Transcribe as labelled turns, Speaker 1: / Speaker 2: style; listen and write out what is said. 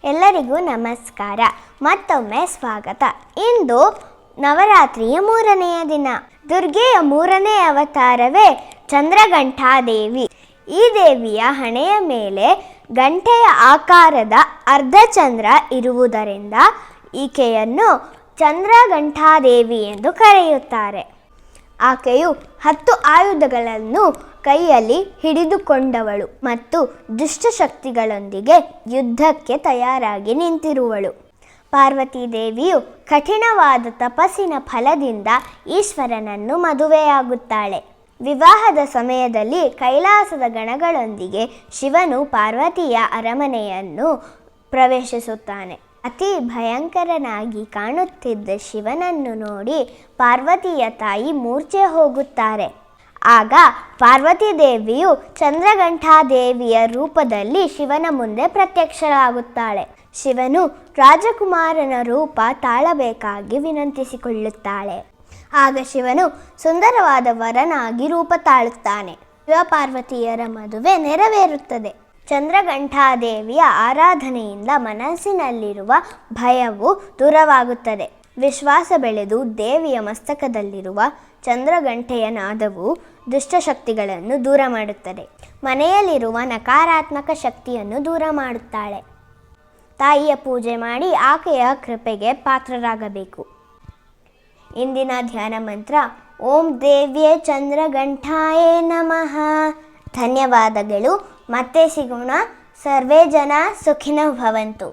Speaker 1: ಎಲ್ಲರಿಗೂ ನಮಸ್ಕಾರ. ಮತ್ತೊಮ್ಮೆ ಸ್ವಾಗತ. ಇಂದು ನವರಾತ್ರಿಯ 3ನೆಯ ದಿನ. ದುರ್ಗೆಯ 3ನೇ ಅವತಾರವೇ ಚಂದ್ರಘಂಟಾದೇವಿ. ಈ ದೇವಿಯ ಹಣೆಯ ಮೇಲೆ ಗಂಟೆಯ ಆಕಾರದ ಅರ್ಧಚಂದ್ರ ಇರುವುದರಿಂದ ಈಕೆಯನ್ನು ಚಂದ್ರಘಂಟಾದೇವಿ ಎಂದು ಕರೆಯುತ್ತಾರೆ. ಆಕೆಯು 10 ಆಯುಧಗಳನ್ನು ಕೈಯಲ್ಲಿ ಹಿಡಿದುಕೊಂಡವಳು ಮತ್ತು ದುಷ್ಟಶಕ್ತಿಗಳೊಂದಿಗೆ ಯುದ್ಧಕ್ಕೆ ತಯಾರಾಗಿ ನಿಂತಿರುವಳು. ಪಾರ್ವತಿ ದೇವಿಯು ಕಠಿಣವಾದ ತಪಸ್ಸಿನ ಫಲದಿಂದ ಈಶ್ವರನನ್ನು ಮದುವೆಯಾಗುತ್ತಾಳೆ. ವಿವಾಹದ ಸಮಯದಲ್ಲಿ ಕೈಲಾಸದ ಗಣಗಳೊಂದಿಗೆ ಶಿವನು ಪಾರ್ವತಿಯ ಅರಮನೆಯನ್ನು ಪ್ರವೇಶಿಸುತ್ತಾನೆ. ಅತಿ ಭಯಂಕರನಾಗಿ ಕಾಣುತ್ತಿದ್ದ ಶಿವನನ್ನು ನೋಡಿ ಪಾರ್ವತಿಯ ತಾಯಿ ಮೂರ್ಛೆ ಹೋಗುತ್ತಾರೆ. ಆಗ ಪಾರ್ವತಿ ದೇವಿಯು ಚಂದ್ರಘಂಟಾದೇವಿಯ ರೂಪದಲ್ಲಿ ಶಿವನ ಮುಂದೆ ಪ್ರತ್ಯಕ್ಷಳಾಗುತ್ತಾಳೆ. ಶಿವನು ರಾಜಕುಮಾರನ ರೂಪ ತಾಳಬೇಕಾಗಿ ವಿನಂತಿಸಿಕೊಳ್ಳುತ್ತಾಳೆ. ಆಗ ಶಿವನು ಸುಂದರವಾದ ವರನಾಗಿ ರೂಪ ತಾಳುತ್ತಾನೆ. ಶಿವಪಾರ್ವತಿಯರ ಮದುವೆ ನೆರವೇರುತ್ತದೆ. ಚಂದ್ರಘಂಟಾದೇವಿಯ ಆರಾಧನೆಯಿಂದ ಮನಸ್ಸಿನಲ್ಲಿರುವ ಭಯವು ದೂರವಾಗುತ್ತದೆ. ವಿಶ್ವಾಸ ಬೆಳೆದು ದೇವಿಯ ಮಸ್ತಕದಲ್ಲಿರುವ ಚಂದ್ರಘಂಟೆಯ ನಾದವು ದುಷ್ಟಶಕ್ತಿಗಳನ್ನು ದೂರ ಮಾಡುತ್ತದೆ. ಮನೆಯಲ್ಲಿರುವ ನಕಾರಾತ್ಮಕ ಶಕ್ತಿಯನ್ನು ದೂರ ಮಾಡುತ್ತಾಳೆ. ತಾಯಿಯ ಪೂಜೆ ಮಾಡಿ ಆಕೆಯ ಕೃಪೆಗೆ ಪಾತ್ರರಾಗಬೇಕು. ಇಂದಿನ ಧ್ಯಾನ ಮಂತ್ರ ಓಂ ದೇವ್ಯೇ ಚಂದ್ರಘಂಟಾಯೇ ನಮಃ. ಧನ್ಯವಾದಗಳು. ಮತ್ತೆ ಸಿಗೋಣ. ಸರ್ವೇ ಜನ ಸುಖಿನೋ ಭವಂತು.